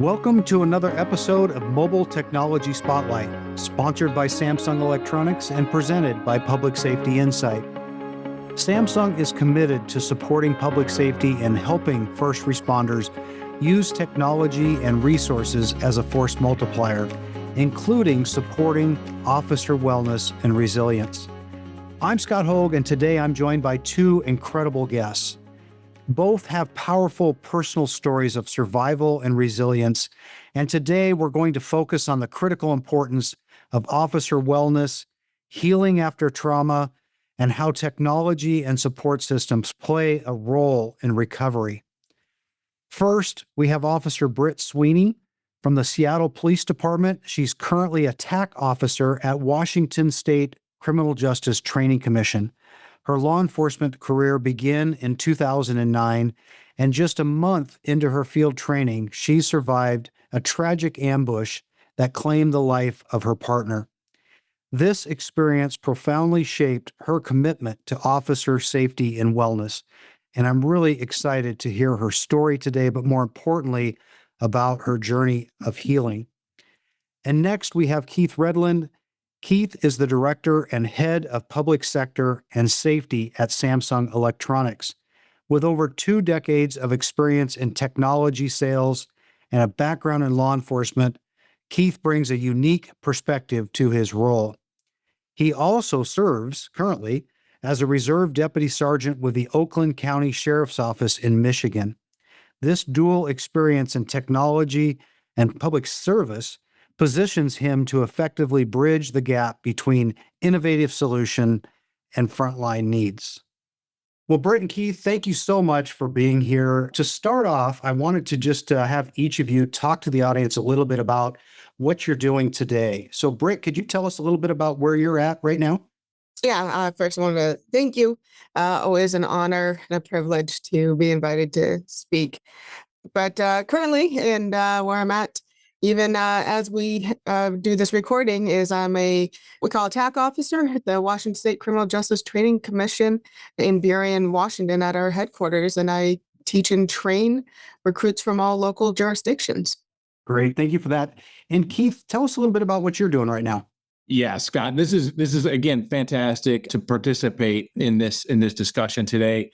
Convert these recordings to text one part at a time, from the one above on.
Welcome to another episode of Mobile Technology Spotlight, sponsored by Samsung Electronics and presented by Public Safety Insight. Samsung is committed to supporting public safety and helping first responders use technology and resources as a force multiplier, including supporting officer wellness and resilience. I'm Scott Hogue, and today I'm joined by two incredible guests. Both have powerful personal stories of survival and resilience, and today we're going to focus on the critical importance of officer wellness, healing after trauma, and how technology and support systems play a role in recovery. First, we have Officer Britt Sweeney from the Seattle Police Department. She's currently a TAC officer at Washington State Criminal Justice Training Commission. Her law enforcement career began in 2009, and just a month into her field training, she survived a tragic ambush that claimed the life of her partner. This experience profoundly shaped her commitment to officer safety and wellness, and I'm really excited to hear her story today, but more importantly, about her journey of healing. And next, we have Keith Redland. Keith is the Director and Head of Public Sector and Safety at Samsung Electronics. With over 2 decades of experience in technology sales and a background in law enforcement, Keith brings a unique perspective to his role. He also serves currently as a Reserve Deputy Sergeant with the Oakland County Sheriff's Office in Michigan. This dual experience in technology and public service positions him to effectively bridge the gap between innovative solution and frontline needs. Well, Britt and Keith, thank you so much for being here. To start off, I wanted to just have each of you talk to the audience a little bit about what you're doing today. So, Britt, could you tell us a little bit about where you're at right now? First I want to thank you. Always an honor and a privilege to be invited to speak. But currently, and where I'm at, even as we do this recording, is we call a TAC officer at the Washington State Criminal Justice Training Commission in Burien, Washington, at our headquarters, and I teach and train recruits from all local jurisdictions. Great, thank you for that. And Keith, tell us a little bit about what you're doing right now. Yeah, Scott, this is again fantastic to participate in this discussion today.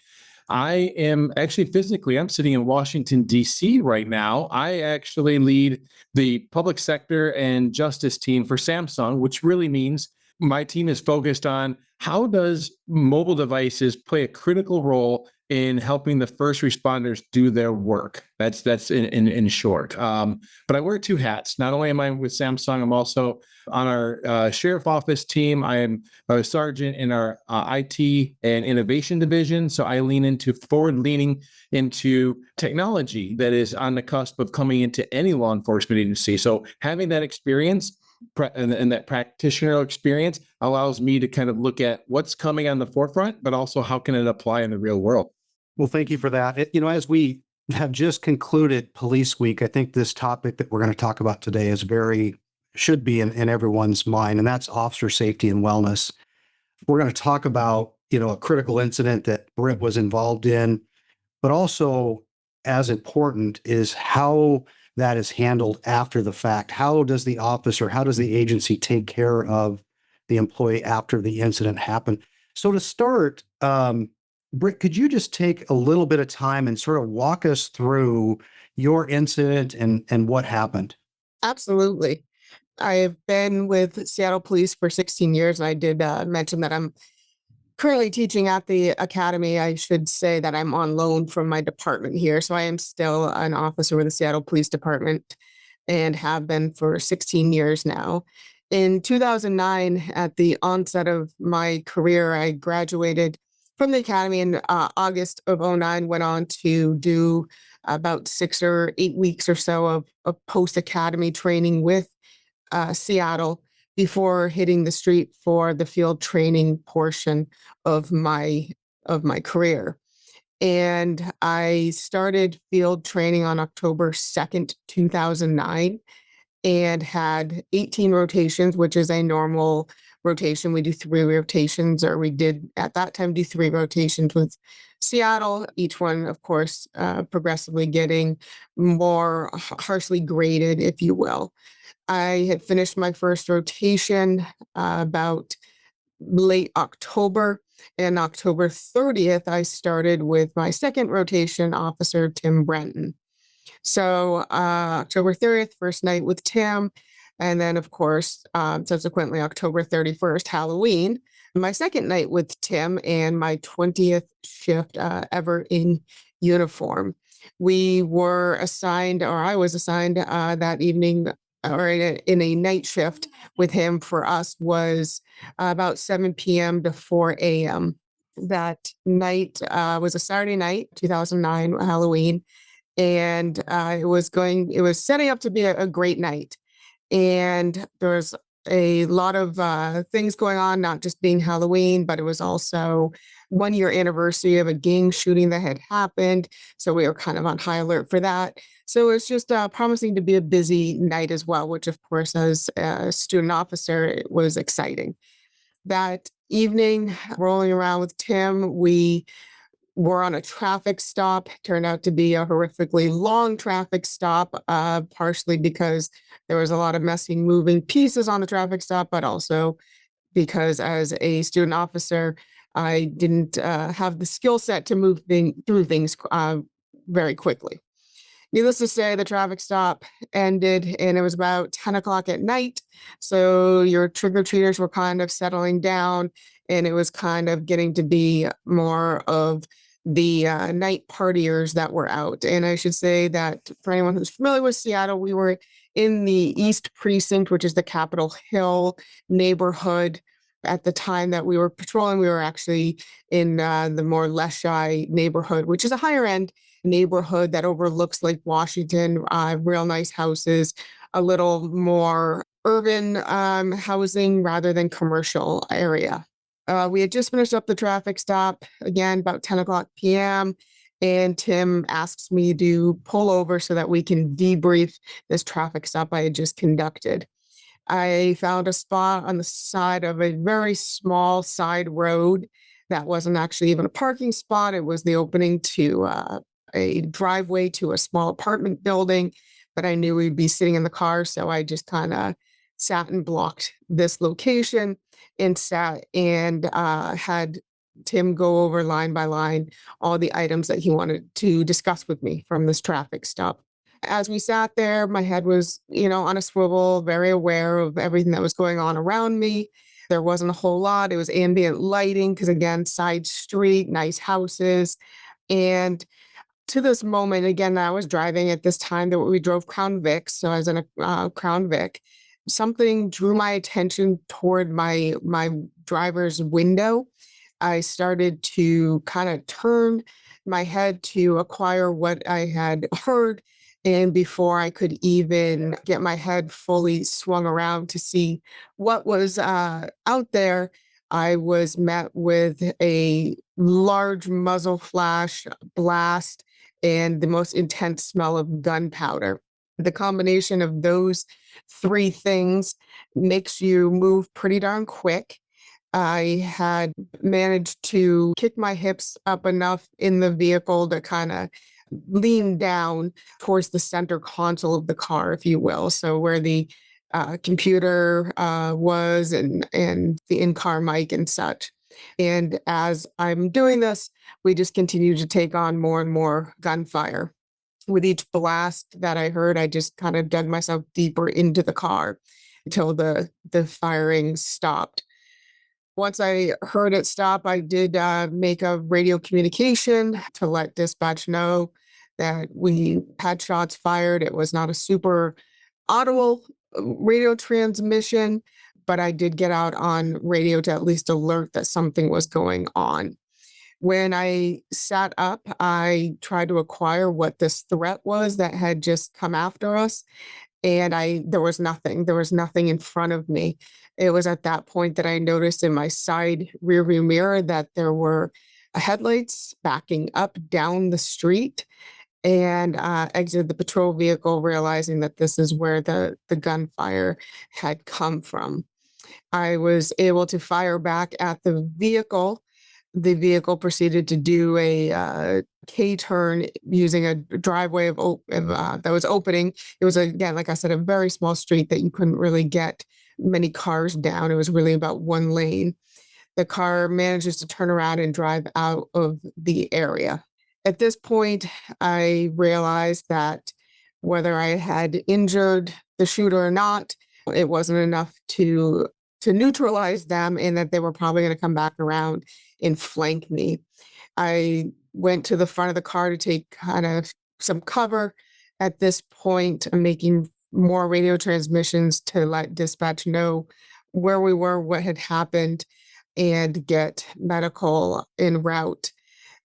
I am actually I'm sitting in Washington, D.C. right now. I actually lead the public sector and justice team for Samsung, which really means my team is focused on how does mobile devices play a critical role in helping the first responders do their work. That's in short. But I wear 2 hats. Not only am I with Samsung, I'm also on our sheriff office team. I am a sergeant in our IT and innovation division. So I lean forward-leaning into technology that is on the cusp of coming into any law enforcement agency. So having that experience and that practitioner experience allows me to kind of look at what's coming on the forefront, but also how can it apply in the real world. Well, thank you for that. As we have just concluded Police Week, I think this topic that we're going to talk about today should be in everyone's mind, and that's officer safety and wellness. We're going to talk about, a critical incident that Britt was involved in, but also as important is how that is handled after the fact. How does the agency take care of the employee after the incident happened? So to start, Britt, could you just take a little bit of time and sort of walk us through your incident and what happened? Absolutely. I've been with Seattle Police for 16 years, and I did mention that I'm currently teaching at the academy. I should say that I'm on loan from my department here, so I am still an officer with the Seattle Police Department and have been for 16 years now. In 2009, at the onset of my career, I graduated from the academy in August of 2009, went on to do about 6 or 8 weeks or so of post-academy training with Seattle before hitting the street for the field training portion of my career. And I started field training on October 2nd, 2009, and had 18 rotations, which is a normal rotation. We do 3 rotations, or we did at that time do 3 rotations with Seattle, each one, of course, progressively getting more harshly graded, if you will. I had finished my first rotation about late October. And October 30th, I started with my second rotation officer, Tim Brenton. So October 30th, first night with Tim. And then, of course, subsequently, October 31st, Halloween, my second night with Tim and my 20th shift ever in uniform. We were assigned, or I was assigned that evening, or in a night shift with him for us was about 7 p.m. to 4 a.m. That night was a Saturday night, 2009 Halloween, and it was setting up to be a great night. And there was a lot of things going on, not just being Halloween, but it was also 1 year anniversary of a gang shooting that had happened. So we were kind of on high alert for that. So it's just promising to be a busy night as well, which of course, as a student officer, it was exciting. That evening, rolling around with Tim, we were on a traffic stop. Turned out to be a horrifically long traffic stop, partially because there was a lot of messy moving pieces on the traffic stop, but also because as a student officer, I didn't have the skill set to move through things very quickly. Needless to say, the traffic stop ended and it was about 10 o'clock at night. So your trick-or-treaters were kind of settling down and it was kind of getting to be more of the night partiers that were out. And I should say that for anyone who's familiar with Seattle, we were in the East Precinct, which is the Capitol Hill neighborhood. At the time that we were patrolling, we were actually in the more Leschi neighborhood, which is a higher end neighborhood that overlooks Lake Washington, real nice houses, a little more urban housing rather than commercial area. We had just finished up the traffic stop, again, about 10 o'clock p.m., and Tim asks me to pull over so that we can debrief this traffic stop I had just conducted. I found a spot on the side of a very small side road that wasn't actually even a parking spot. It was the opening to a driveway to a small apartment building, but I knew we'd be sitting in the car. So I just kind of sat and blocked this location and sat and had Tim go over line by line all the items that he wanted to discuss with me from this traffic stop. As we sat there, my head was, on a swivel, very aware of everything that was going on around me. There wasn't a whole lot. It was ambient lighting because, again, side street, nice houses. And to this moment, again, I was driving at this time that we drove Crown Vic. So I was in a Crown Vic. Something drew my attention toward my driver's window. I started to kind of turn my head to acquire what I had heard. And before I could even get my head fully swung around to see what was out there, I was met with a large muzzle flash blast and the most intense smell of gunpowder. The combination of those three things makes you move pretty darn quick. I had managed to kick my hips up enough in the vehicle to kind of lean down towards the center console of the car, if you will. So where the computer was and the in-car mic and such. And as I'm doing this, we just continue to take on more and more gunfire. With each blast that I heard, I just kind of dug myself deeper into the car until the firing stopped. Once I heard it stop, I did make a radio communication to let dispatch know that we had shots fired. It was not a super audible radio transmission, but I did get out on radio to at least alert that something was going on. When I sat up, I tried to acquire what this threat was that had just come after us. And there was nothing in front of me. It was at that point that I noticed in my side rearview mirror that there were headlights backing up down the street, and exited the patrol vehicle, realizing that this is where the gunfire had come from. I was able to fire back at the vehicle. the vehicle proceeded to do a K-turn using a driveway that was opening. It was, again, like I said, a very small street that you couldn't really get many cars down. It was really about one lane. The car manages to turn around and drive out of the area. At this point, I realized that whether I had injured the shooter or not, it wasn't enough to neutralize them, and that they were probably going to come back around and flank me. I went to the front of the car to take kind of some cover. At this point, I'm making more radio transmissions to let dispatch know where we were, what had happened, and get medical en route.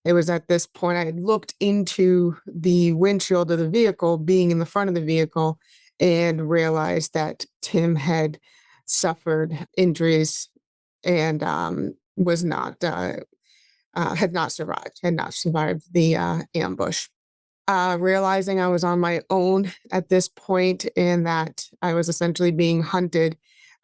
It was at this point I had looked into the windshield of the vehicle, being in the front of the vehicle, and realized that Tim had suffered injuries and was not had not survived the ambush. Realizing I was on my own at this point and that I was essentially being hunted,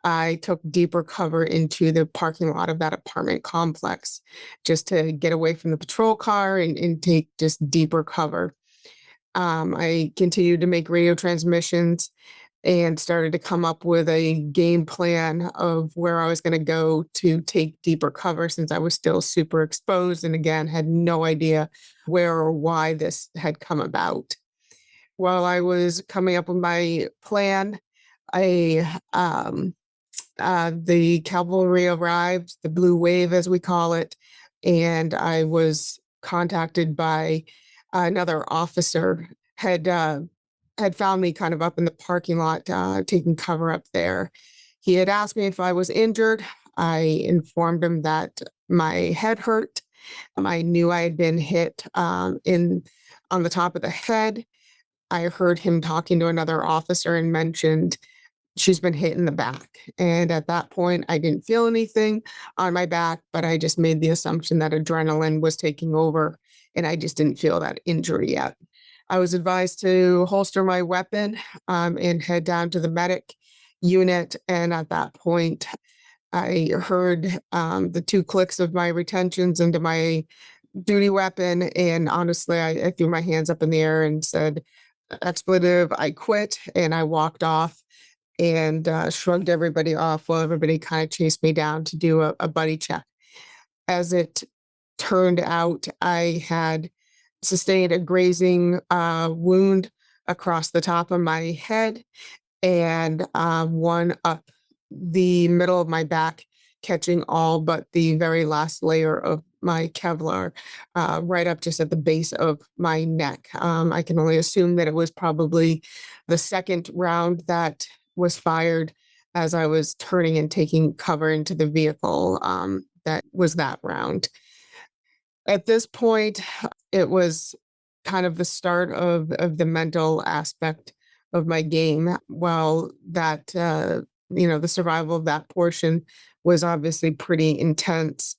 I took deeper cover into the parking lot of that apartment complex just to get away from the patrol car and take just deeper cover. I continued to make radio transmissions and started to come up with a game plan of where I was going to go to take deeper cover, since I was still super exposed and, again, had no idea where or why this had come about. While I was coming up with my plan, I the cavalry arrived, the blue wave, as we call it, and I was contacted by another officer. Had found me kind of up in the parking lot, taking cover up there. He had asked me if I was injured. I informed him that my head hurt. I knew I had been hit on the top of the head. I heard him talking to another officer and mentioned she's been hit in the back. And at that point, I didn't feel anything on my back, but I just made the assumption that adrenaline was taking over, and I just didn't feel that injury yet. I was advised to holster my weapon and head down to the medic unit. And at that point, I heard the two clicks of my retentions into my duty weapon. And honestly, I threw my hands up in the air and said, expletive, I quit. And I walked off and shrugged everybody off while everybody kind of chased me down to do a buddy check. As it turned out, I had sustained a grazing wound across the top of my head and one up the middle of my back, catching all but the very last layer of my Kevlar right up just at the base of my neck. I can only assume that it was probably the second round that was fired as I was turning and taking cover into the vehicle. That was that round. At this point, it was kind of the start of the mental aspect of my game. While that, the survival of that portion was obviously pretty intense,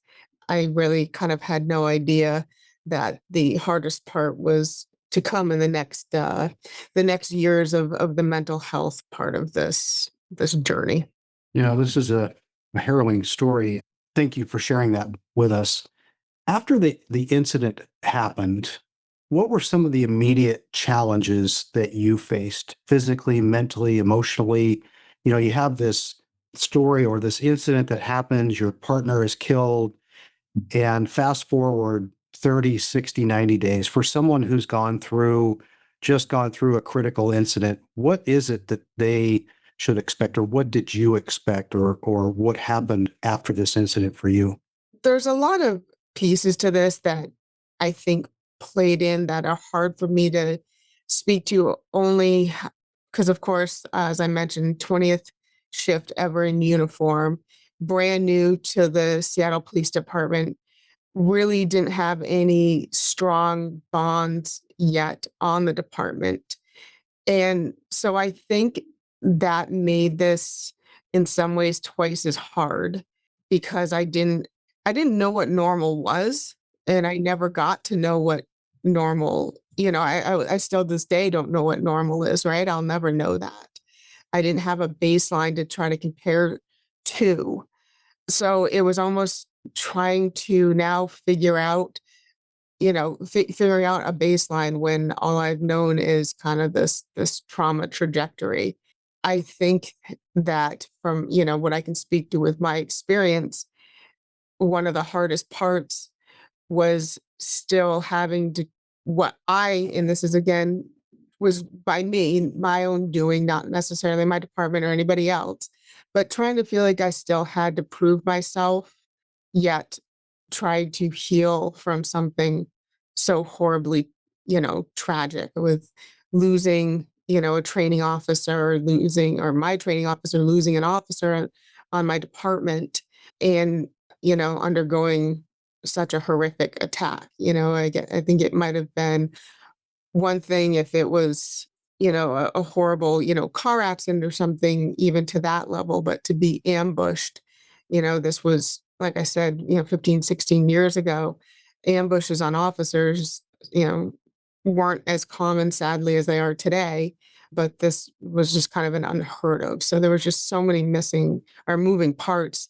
I really kind of had no idea that the hardest part was to come in the next years of the mental health part of this journey. This is a harrowing story. Thank you for sharing that with us. After the incident happened, what were some of the immediate challenges that you faced physically, mentally, emotionally? You have this story or this incident that happens, your partner is killed, and fast forward 30, 60, 90 days. For someone who's just gone through a critical incident, what is it that they should expect, or what did you expect, or what happened after this incident for you? There's a lot of pieces to this that I think played in that are hard for me to speak to, only because, of course, as I mentioned, 20th shift ever in uniform, brand new to the Seattle Police Department, really didn't have any strong bonds yet on the department. And so I think that made this in some ways twice as hard, because I didn't know what normal was, and I never got to know what normal, I still this day don't know what normal is, right? I'll never know that. I didn't have a baseline to try to compare to. So it was almost trying to now figure out, figuring out a baseline when all I've known is kind of this trauma trajectory. I think that from, what I can speak to with my experience, one of the hardest parts was still having to and this is again, was by me, my own doing, not necessarily my department or anybody else, but trying to feel like I still had to prove myself, yet try to heal from something so horribly, tragic with losing, a training officer, or my training officer losing an officer on my department, and, undergoing such a horrific attack. I think it might have been one thing if it was, a horrible, car accident or something, even to that level, but to be ambushed, this was, like I said, 15, 16 years ago, ambushes on officers, weren't as common, sadly, as they are today. But this was just kind of an unheard of. So there was just so many missing or moving parts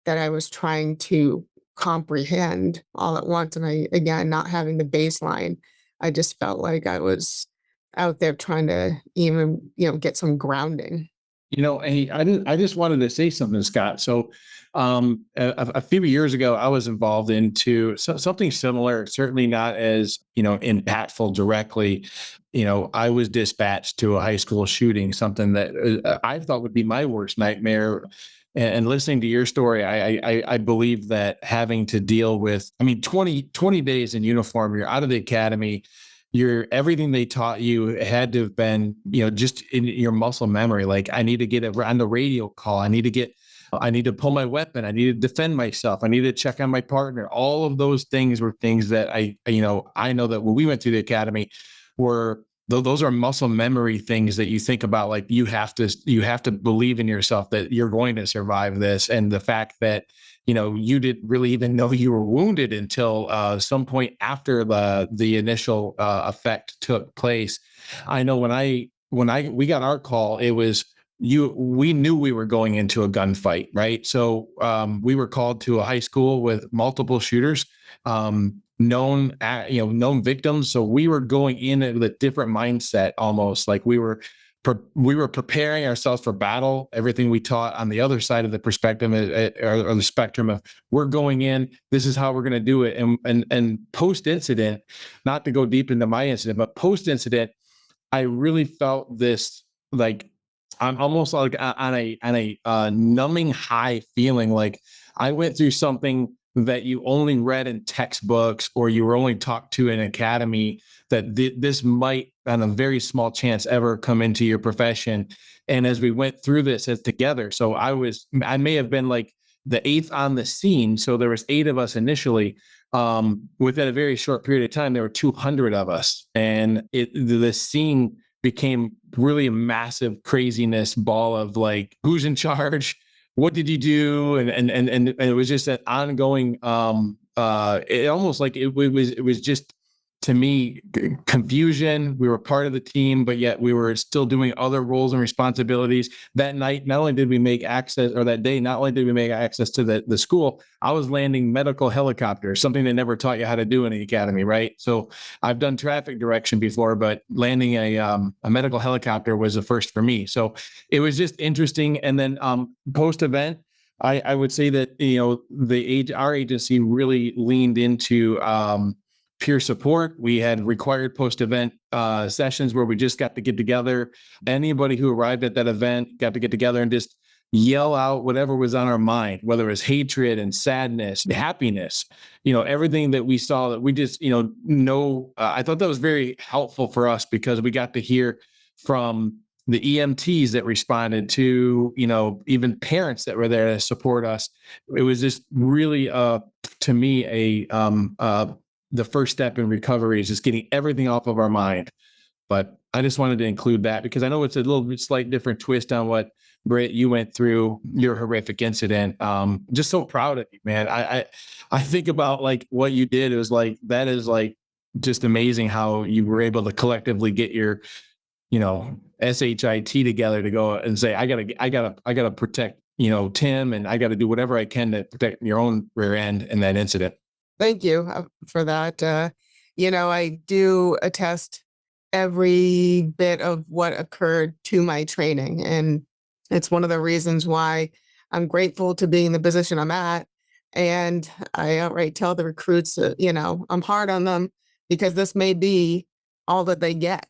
that I was trying to comprehend all at once. And I, again, not having the baseline, I just felt like I was out there trying to even, get some grounding. Hey, I just wanted to say something, Scott. So, a few years ago, I was involved into something similar, certainly not as, impactful directly. I was dispatched to a high school shooting, something that I thought would be my worst nightmare. And listening to your story, I believe that having to deal with, 20 days in uniform, you're out of the academy, everything they taught you had to have been, just in your muscle memory. Like, I need to get on the radio call. I need to pull my weapon. I need to defend myself. I need to check on my partner. All of those things were things that I know that when we went through the academy were, those are muscle memory things that you think about. Like, you have to believe in yourself that you're going to survive this. And the fact that, you didn't really even know you were wounded until some point after the initial effect took place. I know when we got our call, it was we knew we were going into a gunfight, right? So we were called to a high school with multiple shooters, known victims. So we were going in with a different mindset, almost like we were preparing ourselves for battle. Everything we taught on the other side of the perspective or the spectrum of, we're going in, this is how we're going to do it. And post incident, not to go deep into my incident, but post incident, I really felt this, like, I'm almost like on a numbing high feeling. Like, I went through something that you only read in textbooks or you were only taught to in academy, that this might, on a very small chance, ever come into your profession. And as we went through this as together, so I may have been like the eighth on the scene. So there was 8 of us initially. Within a very short period of time, there were 200 of us, and the scene became really a massive craziness ball of, like, who's in charge, what did you do, and it was just an ongoing. It almost like it was just, to me, confusion. We were part of the team, but yet we were still doing other roles and responsibilities. That night, not only did we make access, or that day, not only did we make access to the school, I was landing medical helicopters, something they never taught you how to do in the academy, right? So I've done traffic direction before, but landing a medical helicopter was a first for me. So it was just interesting. And then post event, I would say that our agency really leaned into peer support. We had required post-event sessions where we just got to get together. Anybody who arrived at that event got to get together and just yell out whatever was on our mind, whether it was hatred and sadness, happiness, everything that we saw, that we just, know. I thought that was very helpful for us, because we got to hear from the EMTs that responded to, even parents that were there to support us. It was just really, to me, the first step in recovery is just getting everything off of our mind. But I just wanted to include that, because I know it's a little bit slight different twist on what, Britt, you went through, your horrific incident. Just so proud of you, man. I think about, like, what you did. It was like, that is, like, just amazing how you were able to collectively get your, SHIT together to go and say, I gotta protect Tim, and I got to do whatever I can to protect your own rear end in that incident. Thank you for that. I do attest every bit of what occurred to my training. And it's one of the reasons why I'm grateful to be in the position I'm at. And I outright tell the recruits that, I'm hard on them because this may be all that they get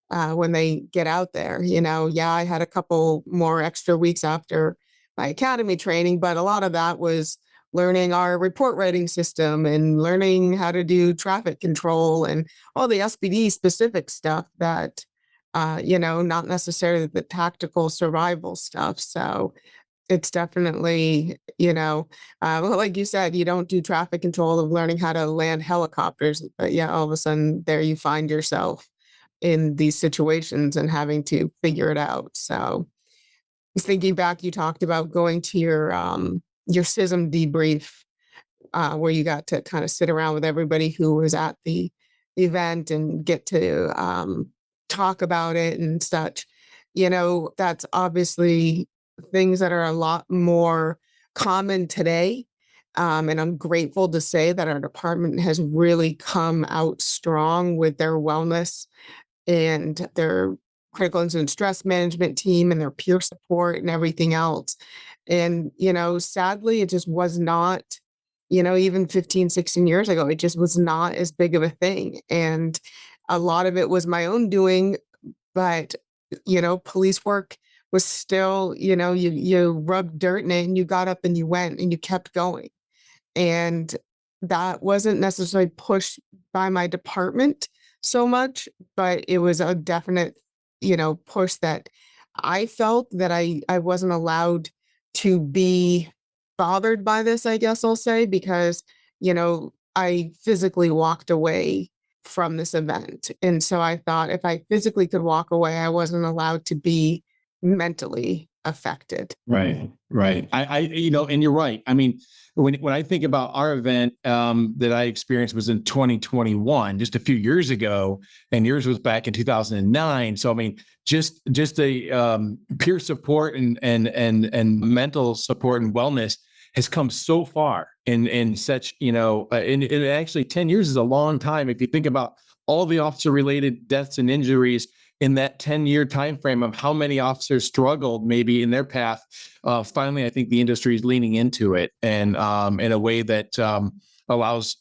when they get out there. Yeah, I had a couple more extra weeks after my academy training, but a lot of that was learning our report writing system and learning how to do traffic control and all the SPD specific stuff that, not necessarily the tactical survival stuff. So it's definitely, like you said, you don't do traffic control of learning how to land helicopters, but yeah, all of a sudden there you find yourself in these situations and having to figure it out. So thinking back, you talked about going to your SISM debrief, where you got to kind of sit around with everybody who was at the event and get to talk about it and such. That's obviously things that are a lot more common today. And I'm grateful to say that our department has really come out strong with their wellness and their critical incident stress management team and their peer support and everything else. And, sadly, it just was not, even 15, 16 years ago, it just was not as big of a thing. And a lot of it was my own doing, but, police work was still, you rubbed dirt in it and you got up and you went and you kept going. And that wasn't necessarily pushed by my department so much, but it was a definite, push that I felt that I wasn't allowed to be bothered by this, I guess I'll say, because, I physically walked away from this event. And so I thought if I physically could walk away, I wasn't allowed to be mentally affected. Right, right. And you're right. I mean, when I think about our event that I experienced was in 2021, just a few years ago, and yours was back in 2009. So I mean, just the peer support and mental support and wellness has come so far in such, and actually 10 years is a long time. If you think about all the officer related deaths and injuries in that 10-year time frame of how many officers struggled maybe in their path, finally, I think the industry is leaning into it and in a way that allows,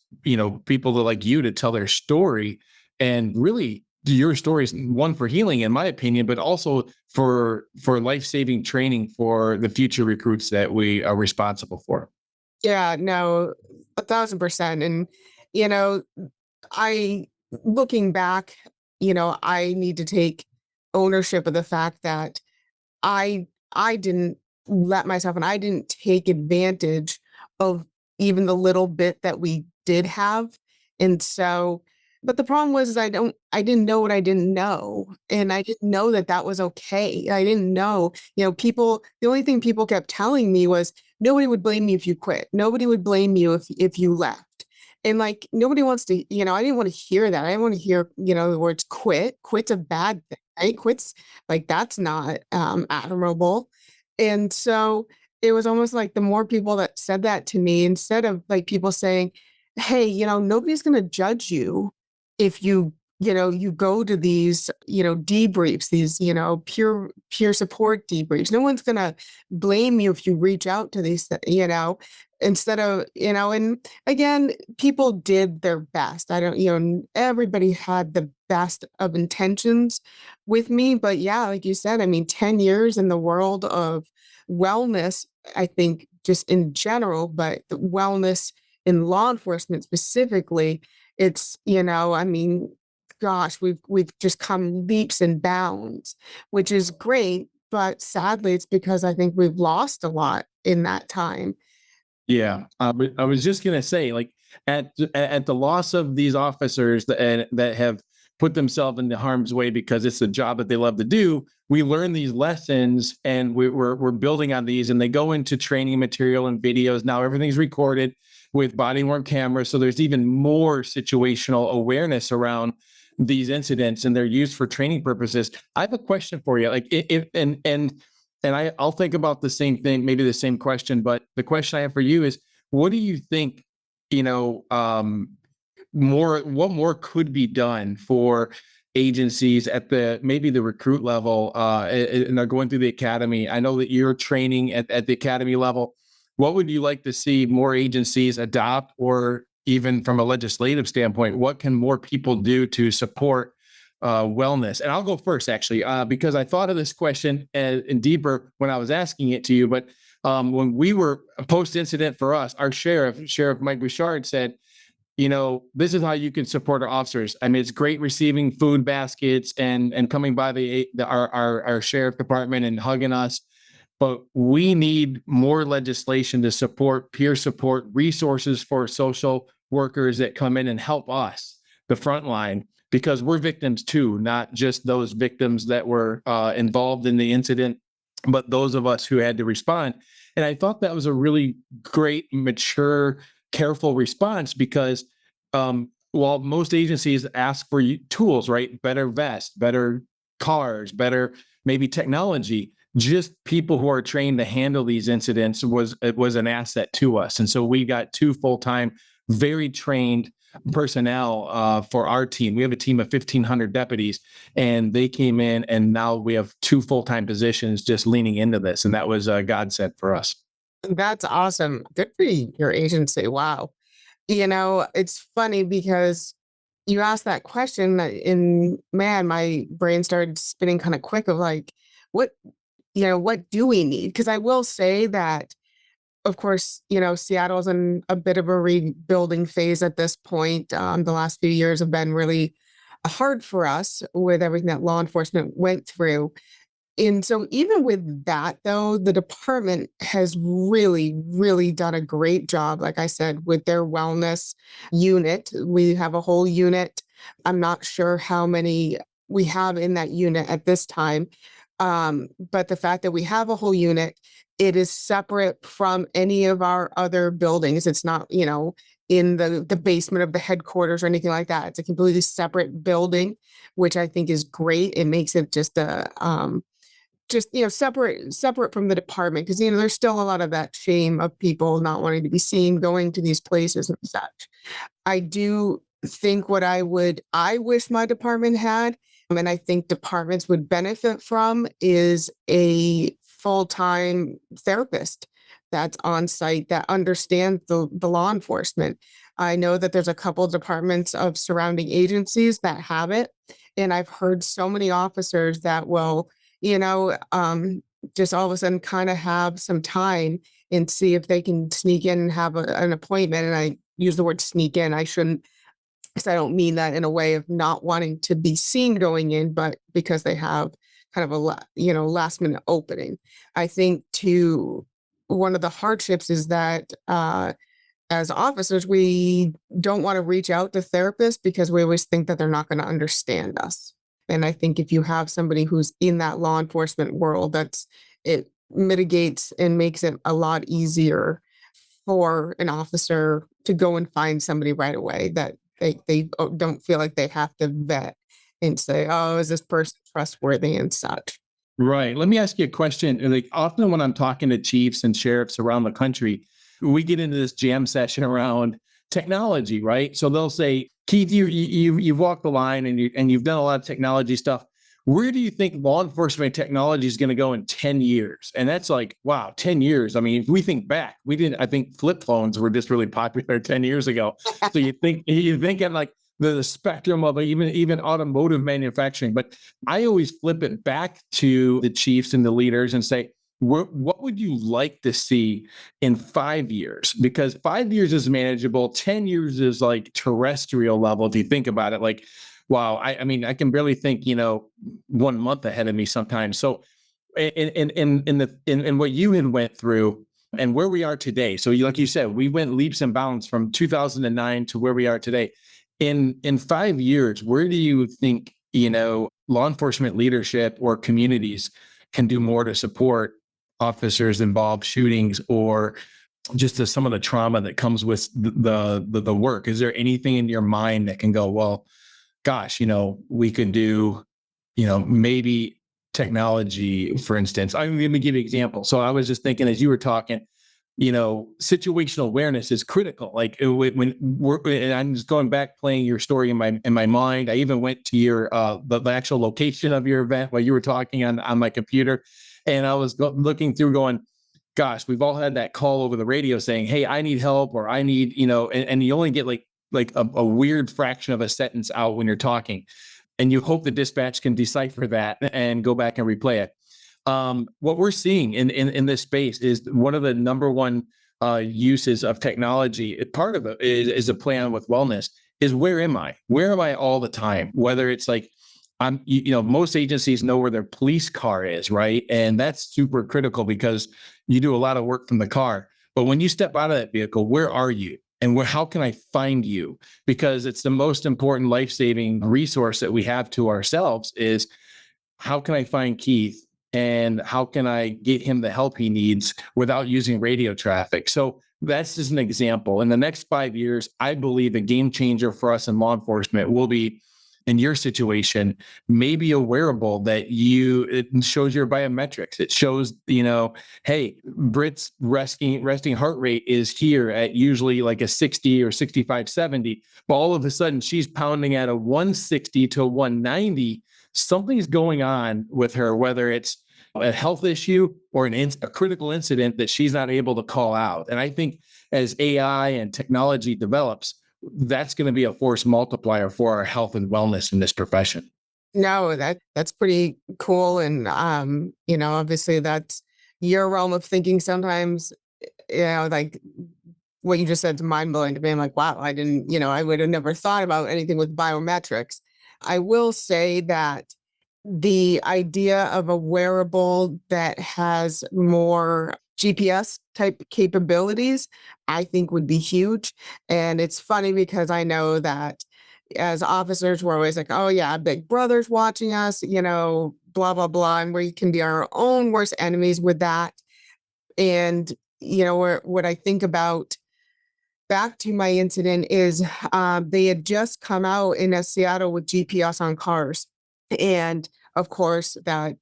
people like you to tell their story. And really, your story is one for healing, in my opinion, but also for life-saving training for the future recruits that we are responsible for. Yeah, no, 1,000%. And, I, looking back, I need to take ownership of the fact that I didn't let myself and I didn't take advantage of even the little bit that we did have. And so, but the problem was is I didn't know what I didn't know. And I didn't know that that was okay. I didn't know, the only thing people kept telling me was nobody would blame you if you quit. Nobody would blame you if you left. And like, nobody wants to, I didn't want to hear that. I didn't want to hear, the words quit. Quit's a bad thing, right? Quit's like, that's not admirable. And so it was almost like the more people that said that to me, instead of like people saying, hey, nobody's going to judge you if you go to these, debriefs, these, peer support debriefs. No one's going to blame you if you reach out to these, instead of, and again, people did their best. I don't, everybody had the best of intentions with me, but yeah, like you said, I mean, 10 years in the world of wellness, I think just in general, but the wellness in law enforcement specifically, it's, I mean, gosh, we've just come leaps and bounds, which is great, but sadly, it's because I think we've lost a lot in that time. Yeah, I was just gonna say, like at the loss of these officers that have put themselves into harm's way because it's a job that they love to do, we learn these lessons and we're building on these, and they go into training material and videos. Now everything's recorded with body worn cameras, so there's even more situational awareness around these incidents, and they're used for training purposes. I have a question for you, like if and And I'll think about the same thing, maybe the same question, but the question I have for you is, what do you think, you know, what more could be done for agencies at maybe the recruit level, and are going through the academy? I know that you're training at the academy level. What would you like to see more agencies adopt, or even from a legislative standpoint, what can more people do to support wellness? And I'll go first, actually, because I thought of this question and deeper when I was asking it to you. But when we were post-incident for us, our Sheriff Mike Bouchard, said, you know, this is how you can support our officers. I mean, it's great receiving food baskets and coming by our sheriff department and hugging us, but we need more legislation to support peer support, resources for social workers that come in and help us, the front line, because we're victims too, not just those victims that were involved in the incident, but those of us who had to respond. And I thought that was a really great, mature, careful response, because while most agencies ask for tools, right? Better vests, better cars, better maybe technology, just people who are trained to handle these incidents was an asset to us. And so we got 2 full-time, very trained personnel for our team. We have a team of 1,500 deputies, and they came in, and now we have 2 full-time positions just leaning into this. And that was a godsend for us. That's awesome. Good for your agency. Wow. You know, it's funny because you asked that question and man, my brain started spinning kind of quick of like, what, what do we need? Because I will say that, of course, Seattle's in a bit of a rebuilding phase at this point. The last few years have been really hard for us with everything that law enforcement went through. And so even with that, though, the department has really, really done a great job, like I said, with their wellness unit. We have a whole unit. I'm not sure how many we have in that unit at this time. But the fact that we have a whole unit, it is separate from any of our other buildings. It's not, in the basement of the headquarters or anything like that. It's a completely separate building, which I think is great. It makes it just separate from the department, because there's still a lot of that shame of people not wanting to be seen going to these places and such. I do think what I wish my department had, and I think departments would benefit from, is a full-time therapist that's on site that understands the law enforcement. I know that there's a couple departments of surrounding agencies that have it, and I've heard so many officers that will just all of a sudden kind of have some time and see if they can sneak in and have an appointment. And I use the word sneak in. I shouldn't, because I don't mean that in a way of not wanting to be seen going in, but because they have kind of a last minute opening. I think one of the hardships is that as officers, we don't want to reach out to therapists because we always think that they're not going to understand us. And I think if you have somebody who's in that law enforcement world, it mitigates and makes it a lot easier for an officer to go and find somebody right away, that they don't feel like they have to vet and say, oh, is this person trustworthy and such. Right. Let me ask you a question. Like, often when I'm talking to chiefs and sheriffs around the country, we get into this jam session around technology, right? So they'll say, Keith, you've walked the line and you've done a lot of technology stuff. Where do you think law enforcement technology is going to go in 10 years? And that's like, wow, 10 years. I mean, if we think back, I think flip phones were just really popular 10 years ago. So you think in like the spectrum of even automotive manufacturing. But I always flip it back to the chiefs and the leaders and say, what would you like to see in 5 years? Because 5 years is manageable. 10 years is like terrestrial level. If you think about it, like, wow, I mean, I can barely think, 1 month ahead of me sometimes. So in what you had went through and where we are today. So like you said, we went leaps and bounds from 2009 to where we are today. In 5 years, where do you think, law enforcement leadership or communities can do more to support officers involved shootings, or just some of the trauma that comes with the work? Is there anything in your mind that can go, well, gosh, we could do, maybe technology, for instance, let me give you an example. So I was just thinking as you were talking, situational awareness is critical. Like when we're, and I'm just going back, playing your story in my mind. I even went to your the actual location of your event while you were talking on my computer, and I was looking through, going, gosh, we've all had that call over the radio saying, "Hey, I need help," or "I need," and you only get like a weird fraction of a sentence out when you're talking, and you hope the dispatch can decipher that and go back and replay it. What we're seeing in this space is one of the number one uses of technology. Part of it is a plan with wellness. Is where am I? Where am I all the time? Whether it's like most agencies know where their police car is, right? And that's super critical because you do a lot of work from the car. But when you step out of that vehicle, where are you? And how can I find you? Because it's the most important life-saving resource that we have to ourselves is, how can I find Keith? And how can I get him the help he needs without using radio traffic? So that's just an example. In the next 5 years, I believe a game changer for us in law enforcement will be, in your situation, maybe a wearable that it shows your biometrics. It shows, hey, Britt's resting heart rate is here at usually like a 60 or 65, 70, but all of a sudden she's pounding at a 160 to 190. Something's going on with her, whether it's a health issue or a critical incident that she's not able to call out. And I think as AI and technology develops, that's going to be a force multiplier for our health and wellness in this profession. No, that's pretty cool. And, obviously that's your realm of thinking sometimes, like what you just said is mind blowing to me. I'm like, wow, I didn't, I would have never thought about anything with biometrics. I will say that the idea of a wearable that has more GPS type capabilities, I think would be huge. And it's funny because I know that as officers, we're always like, oh yeah, Big Brother's watching us, blah, blah, blah. And we can be our own worst enemies with that. And, what I think about, back to my incident, is they had just come out in Seattle with GPS on cars. And of course, that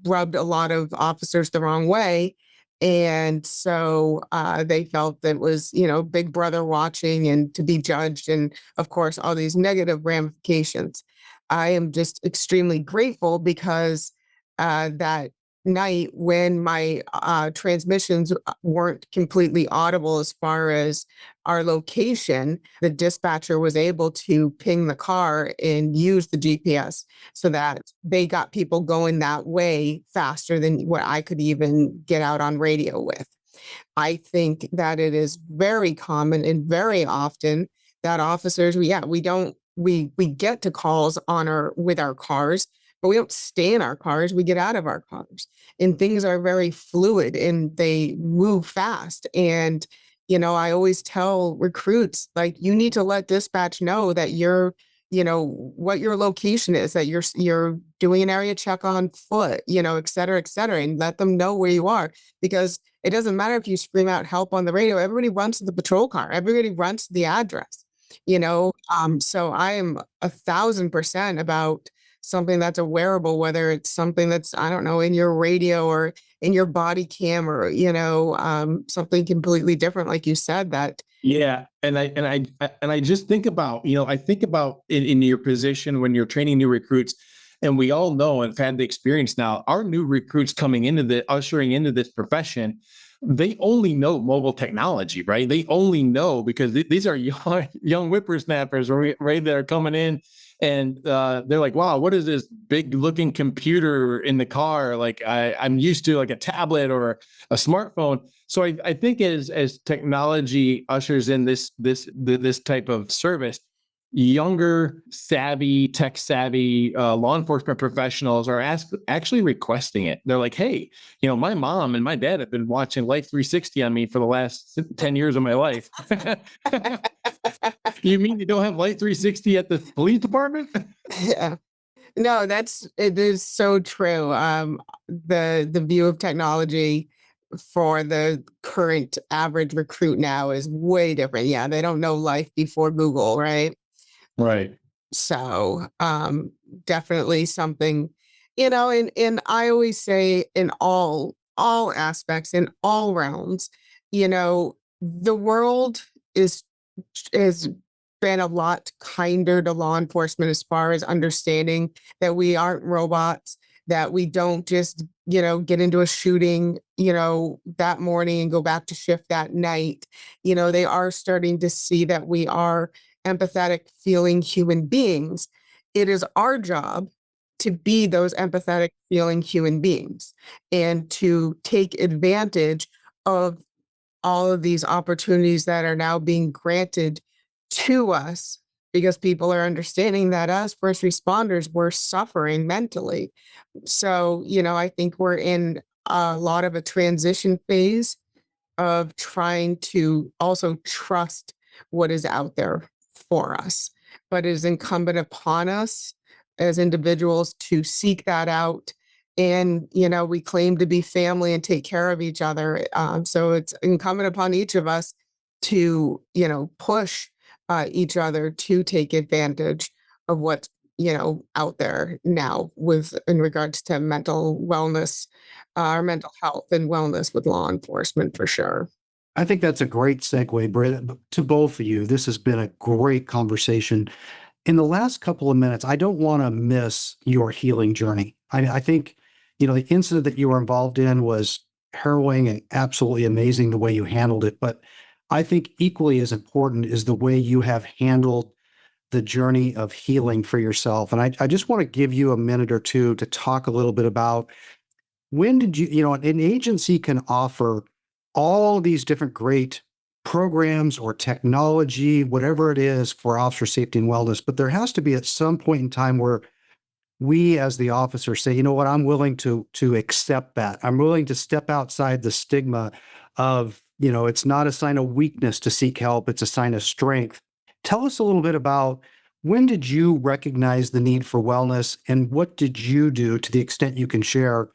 rubbed a lot of officers the wrong way. And so they felt that was, Big Brother watching and to be judged. And of course, all these negative ramifications. I am just extremely grateful because that night, when my transmissions weren't completely audible as far as our location, the dispatcher was able to ping the car and use the GPS so that they got people going that way faster than what I could even get out on radio with. I think that it is very common and very often that officers, we get to calls with our cars, but we don't stay in our cars. We get out of our cars, and things are very fluid and they move fast. And, I always tell recruits, like, you need to let dispatch know that what your location is, that you're doing an area check on foot, et cetera, and let them know where you are, because it doesn't matter if you scream out help on the radio. Everybody runs to the patrol car. Everybody runs to the address, so I am 1,000% about something that's a wearable, whether it's something that's, I don't know, in your radio or in your body cam, or, something completely different, like you said, that. Yeah. And I just think about, I think about in your position when you're training new recruits, and we all know and have had the experience now, our new recruits ushering into this profession, they only know mobile technology, right? They only know because these are young whippersnappers, right? That are coming in, and they're like, wow, what is this big looking computer in the car? Like I'm used to like a tablet or a smartphone. So I think as technology ushers in this type of service, younger, tech savvy law enforcement professionals are actually requesting it. They're like, hey, my mom and my dad have been watching Life 360 on me for the last 10 years of my life. You mean you don't have Life 360 at the police department? Yeah. No, it is so true. The view of technology for the current average recruit now is way different. Yeah, they don't know life before Google, right? Right. So definitely something, And I always say in all aspects, in all realms, the world is been a lot kinder to law enforcement as far as understanding that we aren't robots, that we don't just, get into a shooting, that morning and go back to shift that night. They are starting to see that we are empathetic, feeling human beings. It is our job to be those empathetic, feeling human beings and to take advantage of all of these opportunities that are now being granted to us because people are understanding that us first responders were suffering mentally. So, I think we're in a lot of a transition phase of trying to also trust what is out there for us. But it is incumbent upon us as individuals to seek that out. And, we claim to be family and take care of each other. So it's incumbent upon each of us to, push each other to take advantage of what's, out there now with in regards to mental wellness, our mental health and wellness with law enforcement for sure. I think that's a great segue, Britt, to both of you. This has been a great conversation. In the last couple of minutes, I don't want to miss your healing journey. I think, the incident that you were involved in was harrowing and absolutely amazing the way you handled it. But I think equally as important is the way you have handled the journey of healing for yourself. And I just want to give you a minute or two to talk a little bit about when did an agency can offer all these different great programs or technology, whatever it is for officer safety and wellness, but there has to be at some point in time where we as the officer say, you know what, I'm willing to accept that. I'm willing to step outside the stigma of, it's not a sign of weakness to seek help, it's a sign of strength. Tell us a little bit about when did you recognize the need for wellness and what did you do to the extent you can share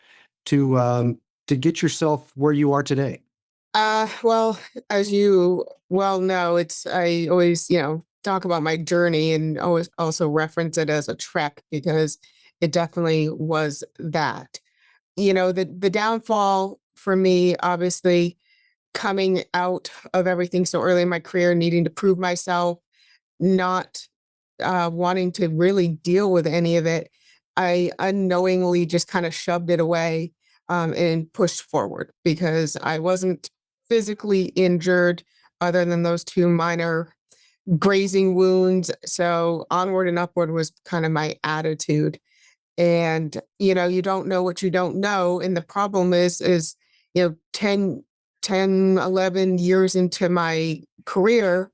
to get yourself where you are today? Well, as you well know, I always, talk about my journey and always also reference it as a trek because it definitely was that. The downfall for me, obviously, coming out of everything so early in my career, needing to prove myself, not wanting to really deal with any of it, I unknowingly just kind of shoved it away and pushed forward because I wasn't physically injured other than those two minor grazing wounds. So onward and upward was kind of my attitude. And, you don't know what you don't know. And the problem is, 10, 11 years into my career,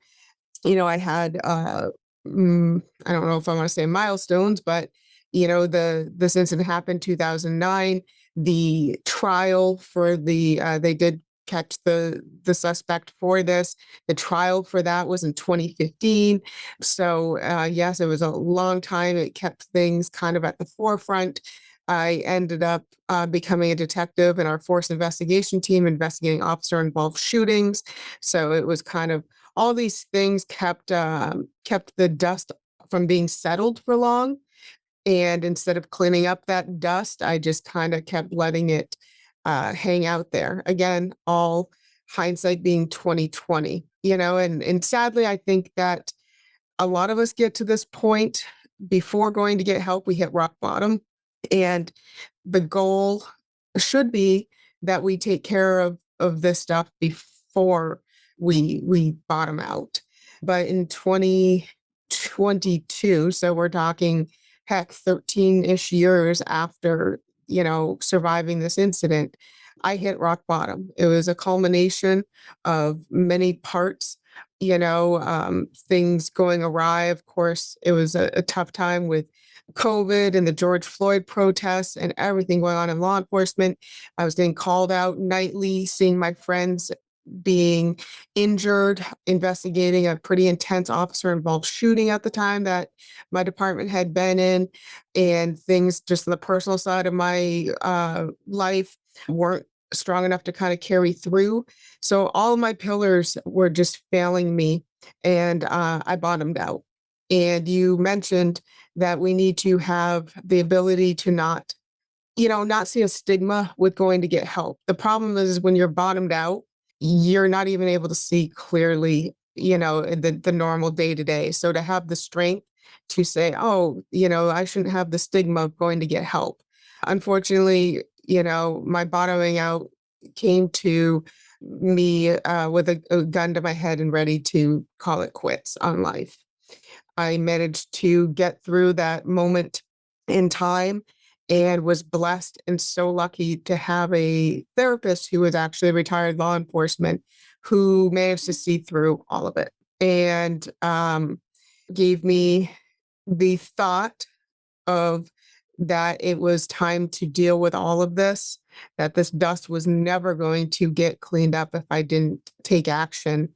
I had I don't know if I want to say milestones, but this incident happened 2009. The trial for they did catch the suspect for this. The trial for that was in 2015. So yes, it was a long time. It kept things kind of at the forefront. I ended up becoming a detective in our force investigation team, investigating officer involved shootings. So it was kind of all these things kept the dust from being settled for long. And instead of cleaning up that dust, I just kind of kept letting it hang out there. Again, all hindsight being 2020, and sadly, I think that a lot of us get to this point before going to get help, we hit rock bottom. And the goal should be that we take care of this stuff before we bottom out. But in 2022, so we're talking heck 13-ish years after, surviving this incident, I hit rock bottom. It was a culmination of many parts, things going awry. Of course, it was a tough time with COVID and the George Floyd protests and everything going on in law enforcement. I was getting called out nightly, seeing my friends being injured, investigating a pretty intense officer involved shooting at the time that my department had been in, and things just on the personal side of my life weren't strong enough to kind of carry through. So all of my pillars were just failing me, and I bottomed out. And you mentioned that we need to have the ability to not not see a stigma with going to get help. The problem is when you're bottomed out, you're not even able to see clearly, the normal day to day. So to have the strength to say, oh, I shouldn't have the stigma of going to get help. Unfortunately, my bottoming out came to me with a gun to my head and ready to call it quits on life. I managed to get through that moment in time and was blessed and so lucky to have a therapist who was actually retired law enforcement who managed to see through all of it and gave me the thought of that it was time to deal with all of this, that this dust was never going to get cleaned up if I didn't take action,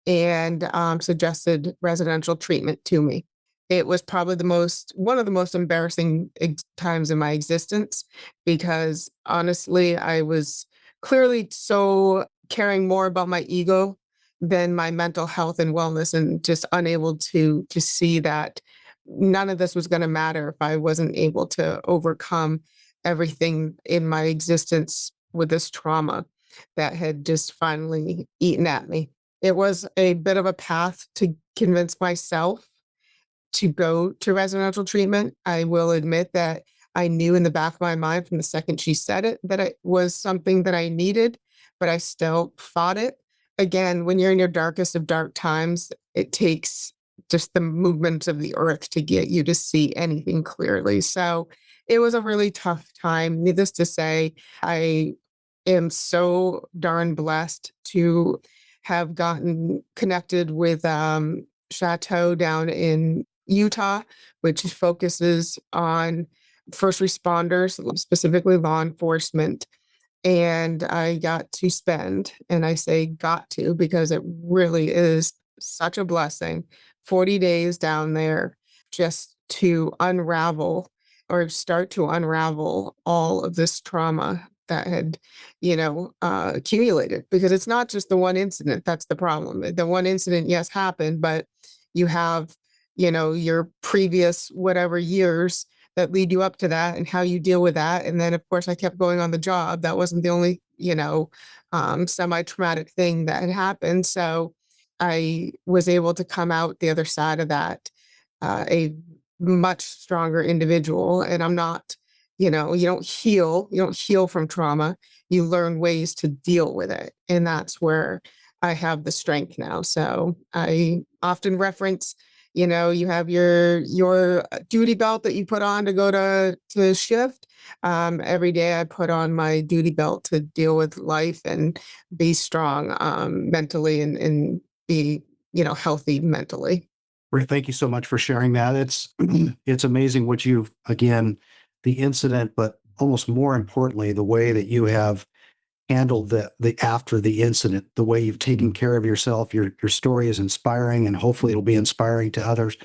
and suggested residential treatment to me. It was probably one of the most embarrassing times in my existence because honestly, I was clearly so caring more about my ego than my mental health and wellness, and just unable to see that none of this was going to matter if I wasn't able to overcome everything in my existence with this trauma that had just finally eaten at me. It was a bit of a path to convince myself to go to residential treatment. I will admit that I knew in the back of my mind from the second she said it that it was something that I needed, but I still fought it. Again, when you're in your darkest of dark times, it takes just the movement of the earth to get you to see anything clearly. So it was a really tough time. Needless to say, I am so darn blessed to have gotten connected with Chateau down in Utah, which focuses on first responders, specifically law enforcement. And I got to spend, and I say got to because it really is such a blessing, 40 days down there just to unravel or start to unravel all of this trauma that had, accumulated. Because it's not just the one incident that's the problem. The one incident, yes, happened, but you have, your previous whatever years that lead you up to that and how you deal with that. And then, of course, I kept going on the job. That wasn't the only, semi-traumatic thing that had happened. So I was able to come out the other side of that a much stronger individual. And I'm not, you don't heal from trauma. You learn ways to deal with it. And that's where I have the strength now. So I often reference, you have your duty belt that you put on to go to shift. Every day I put on my duty belt to deal with life and be strong mentally and be, healthy mentally. Britt, thank you so much for sharing that. It's it's amazing what you've again, the incident, but almost more importantly, the way that you have handled the after the incident, the way you've taken care of yourself. Your story is inspiring, and hopefully it'll be inspiring to others.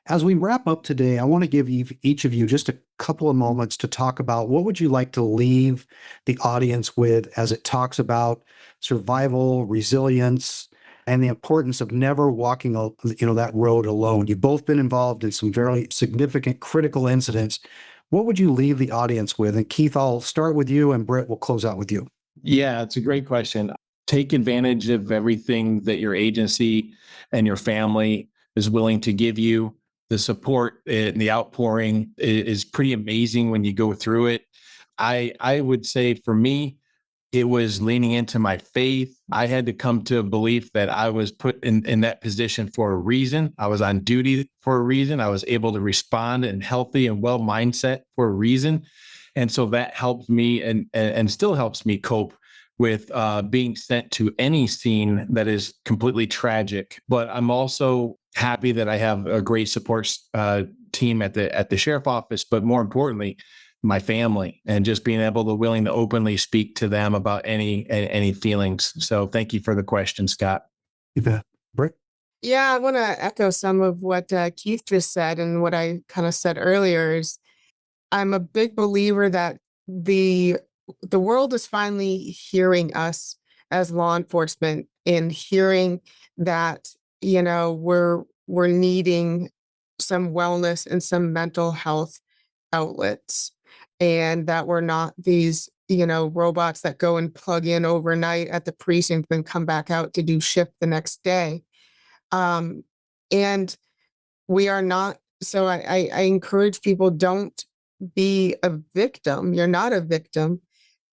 As we wrap up today, I want to give each of you just a couple of moments to talk about what would you like to leave the audience with as it talks about survival, resilience, and the importance of never walking, that road alone. You've both been involved in some very significant, critical incidents. What would you leave the audience with? And Keith, I'll start with you, and Britt will close out with you. Yeah, it's a great question. Take advantage of everything that your agency and your family is willing to give you. The support and the outpouring is pretty amazing when you go through it. I would say for me, it was leaning into my faith. I had to come to a belief that I was put in that position for a reason. I was on duty for a reason. I was able to respond in healthy and well mindset for a reason. And so that helped me and still helps me cope with being sent to any scene that is completely tragic. But I'm also happy that I have a great support team at the sheriff office, but more importantly, my family, and just being able to willing to openly speak to them about any feelings. So thank you for the question, Scott. You bet. Britt? Yeah, I want to echo some of what Keith just said and what I kind of said earlier is I'm a big believer that the world is finally hearing us as law enforcement and hearing that, we're needing some wellness and some mental health outlets, and that we're not these, robots that go and plug in overnight at the precinct and come back out to do shift the next day. Um, and we are not, so I encourage people, don't be a victim. You're not a victim.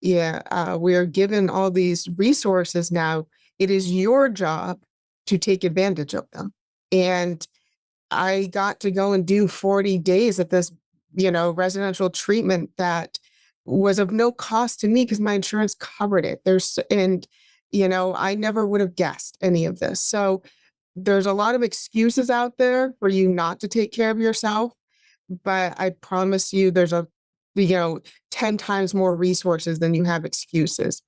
Yeah, we are given all these resources now. It is your job to take advantage of them. And I got to go and do 40 days at this, residential treatment that was of no cost to me because my insurance covered it. I never would have guessed any of this. So there's a lot of excuses out there for you not to take care of yourself, but I promise you there's 10 times more resources than you have excuses.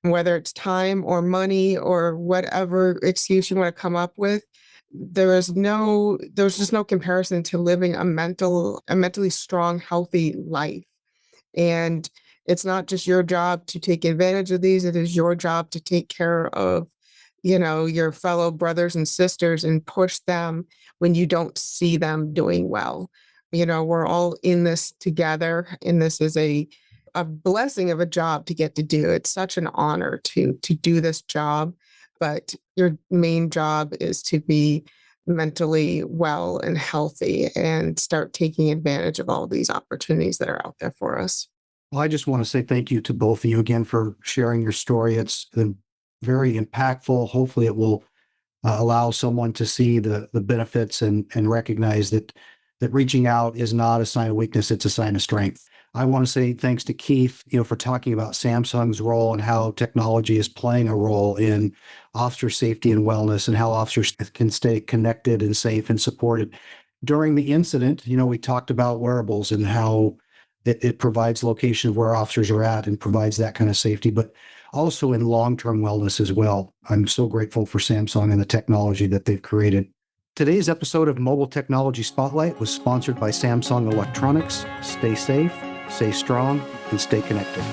Whether it's time or money or whatever excuse you want to come up with, there's just no comparison to living a mentally strong, healthy life. And it's not just your job to take advantage of these, it is your job to take care of, your fellow brothers and sisters and push them when you don't see them doing well. We're all in this together, and this is a blessing of a job to get to do. It's such an honor to do this job, but your main job is to be mentally well and healthy and start taking advantage of all these opportunities that are out there for us. Well, I just want to say thank you to both of you again for sharing your story. It's been very impactful. Hopefully it will allow someone to see the benefits and recognize that reaching out is not a sign of weakness, it's a sign of strength. I want to say thanks to Keith, for talking about Samsung's role and how technology is playing a role in officer safety and wellness, and how officers can stay connected and safe and supported. During the incident, we talked about wearables and how it provides location of where officers are at and provides that kind of safety, but also in long-term wellness as well. I'm so grateful for Samsung and the technology that they've created. Today's episode of Mobile Technology Spotlight was sponsored by Samsung Electronics. Stay safe, stay strong, and stay connected.